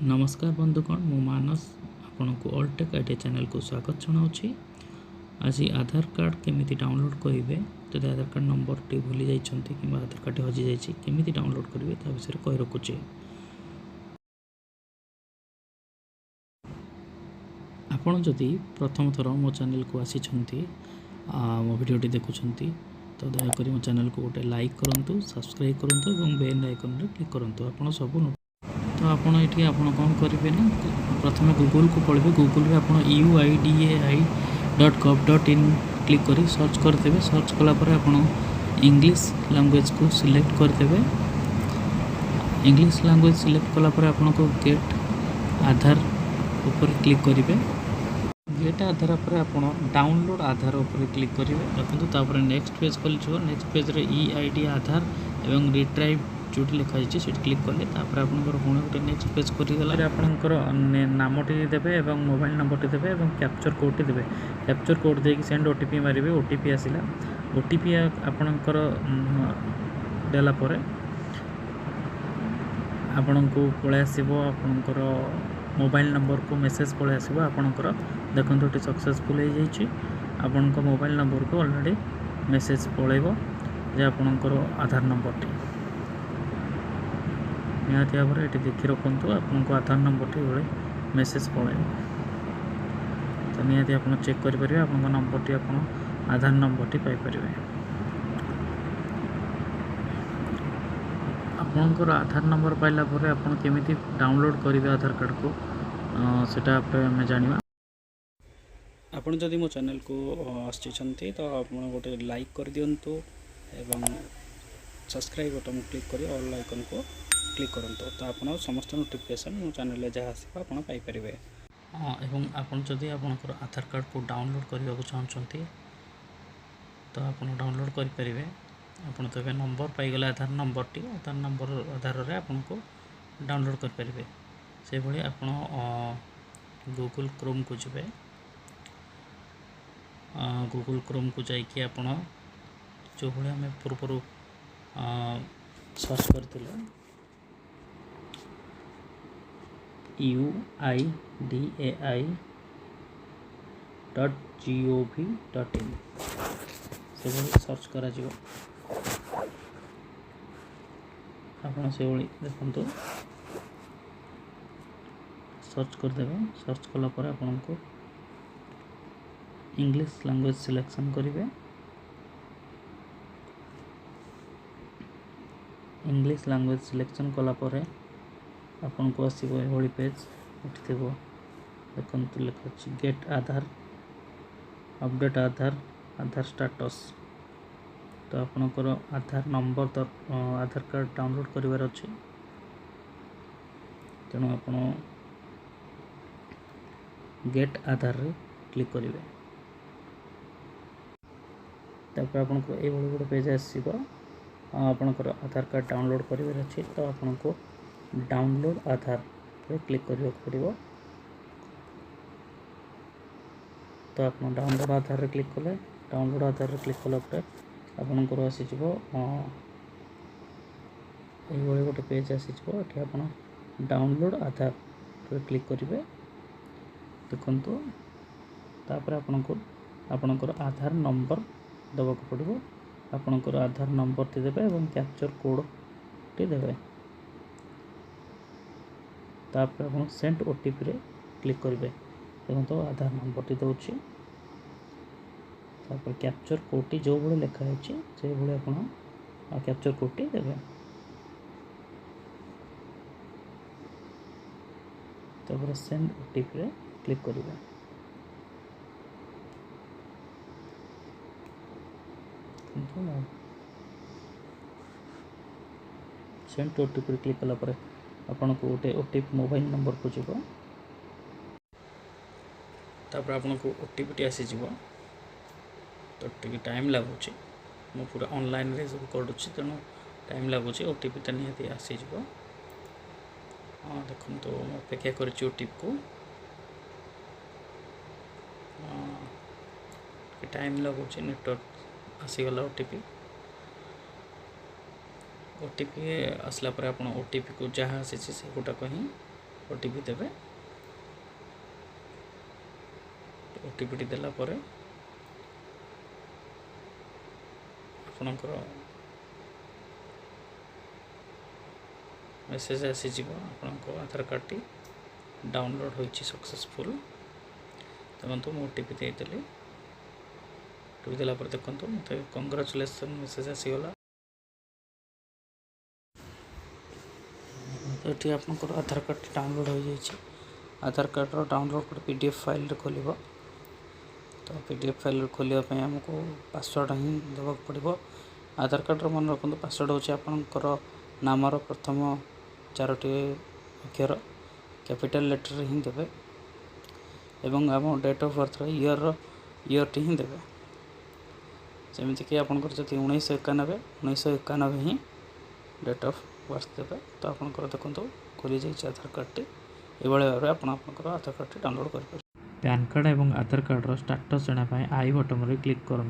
नमस्कार बंधुगण मु मानस आपण को ऑलटेक आईटी चैनल को स्वागत जनाऊँगी। आज आधार कार्ड केमिति डाउनलोड करेंगे जब आधार कार्ड नंबर टी भूली जाइछंती कि आधार कार्ड हजि जाइछि केमिति डाउनलोड करेंगे ता विषय कहि रखुचे। आपण जदि प्रथम थर मो चैनल को आसीछंती मो वीडियोटी देखुछंती तो दयाकोरी मो चैनल को गोटे लाइक करंतु, सब्सक्राइब करंतु और बेल आइकन रे क्लिक करंतु। आपण सब तो आपड़ ये आपड़ कौन करेंगे ना प्रथम गूगल को पढ़े गूगल में आप uidai.gov.in क्लिक कर सर्च करदे। सर्च कलापर आप इंग्लिश लैंग्वेज को सिलेक्ट करदे। इंग्लिश लैंग्वेज सिलेक्ट कलापर आपन को गेट आधार ऊपर क्लिक करेंगे। गेट आधार पर आप डाउनलोड आधार ऊपर क्लिक करेंगे। देखो नेक्स्ट पेज खोल नेक्स्ट पेज रे ईआईडी आधार एवं रिट्राइव जो लिखाई से क्लिक कले आपंकर पुणे गोटे नेक्स्ट पेज करगला आपंकर नामटी देवे और मोबाइल नंबर देवे और कैप्चर कोड देवे। कैप्चर कोड देकी सेंड ओटीपी मारे ओटीपी आसला ओटीपी आपंकर देलापर आपण को पलि आसो आपंकर मोबाइल नंबर को मेसेज पलि आसो आपंकर देखो ये सक्सेसफुल हो जाए। मोबाइल नंबर को ऑलरेडी मेसेज पलैब जे आपंकर आधार नंबर टी निहाती भाव में ये देखी रखु आपको आधार नंबर टी भाई मेसेज पड़े तो निहाती आप चेक करेंगे आप नंबर टी आप आधार नंबर टी पाइपर। आपणकर आधार नंबर पाइला आप केमिति डाउनलोड करेंगे आधार कार्ड को सेटा आम जाना। आपन जदि मो चैनल को आछंती तो आप गोटे लाइक कर दिंतु एवं सब्सक्राइब बटन क्लिक कर ऑल आइकन को क्लिक करंतु तो आपन समस्त नोटिफिकेशन मो चैनल जहाँ आसो आपन पाई परिबे। एवं आपन जदि आपनकर आधार कार्ड को डाउनलोड करने को चाहते तो आपन डाउनलोड कर परिबे। आपन तो ए नंबर पाइगले आधार नंबर टी आधार नंबर आधार रे आपन को डाउनलोड कर परिबे। से भली आपन गूगल क्रोम को जबे गूगल क्रोम को जाइए आपन जो भाई आम पूर्व सर्च करते uidai.gov.in से सर्च करा आपन से देखो सर्च करदे। सर्च कलापर आपन को इंग्लिश लैंग्वेज सिलेक्शन करेंगे। इंग्लिश लैंग्वेज सिलेक्शन कलापर आपन को आसो ये पेज उठी देखो लिखा गेट आधार अपडेट आधार आधार स्टेटस तो आपनकर आधार नंबर तो आधार कार्ड डाउनलोड करिवार अछि तेणु आपन गेट आधार रे क्लिक करेंगे। तापर आपनको ये गोटे पेज आसो आपनकर आधार कार्ड डाउनलोड करिवार अछि तो आपनको डाउनलोड आधार रे क्लिक करने पड़ो। तो आप डाउनलोड आधार रे क्लिक कले डाउनलोड आधार रे क्लिक कला आपनकर आसीज ये गोटे पेज आसीज ये आप डाउनलोड आधार रे क्लिक करेंगे। देखु तापर आपनकर आधार नंबर दबा पड़ो आपनकर आधार नंबर टी देवे और कैप्चर कोड टी देवे। तापर आप सेंड ओटीपी रे क्लिक करेंगे। देखो तो आधार नंबर टी दूसरी तापर कैप्चर कोड टी जो भाई लिखाई से भाई आप कैप्चर कोड टी देवे। तापर सेंड ओटीपी रे क्लिक करेंगे। सेंड ओटीपी क्लिक कलापर आपन को गोटे ओटीपी मोबाइल नंबर को जीव तापर आपन को ओटीपी आसी जीव तो टी टाइम लगुच मु पूरा ऑनलाइन रे सब करूँ तेणु टाइम लगुच ओटीपी निहाती आसीज। हाँ देखो तो अपेक्षा कर ओटीपी को टाइम लगुच नेटवर्क आसीगला ओटीपी आसला पर आप ओटीपी को जहाँ आसी से गोटाक ही ओटीपी देवे। ओटीपी देला परे आपणकर मेसेज आसीज आपणको आधार कार्ड टी डाउनलोड होइछि सक्सेसफुल। देखो मैं ओटीपी देदेली। ओटीपी देला पर देखो मत कंग्राचुलेसन मेसेज आसीगला। तो ये आपंकर आधार कार्ड डाउनलोड हो जाए। आधार कार्ड डाउनलोड कर पीडीएफ फाइल खोल। तो पीडीएफ फाइल खोलने आमको पासवर्ड ही देवा पड़ो। आधार कार्ड मन रखु पासवर्ड होची आपनकर नामर प्रथम 4टी अक्षर कैपिटल लेटर ही देवे एवं आम डेट ऑफ बर्थ ईयर टी ही देवे। जमीक कि आपंकर जब 1991 ही डेट ऑफ बर्थ देवे। तो आपंकर देखो खोली जाइए आधार कार्ड टी ये भाव आपंकर आधार कार्ड टी डाउनलोड कर। पैन कार्ड एवं आधार कार्ड स्टेटस जानापी आई बटन में क्लिक करूँ।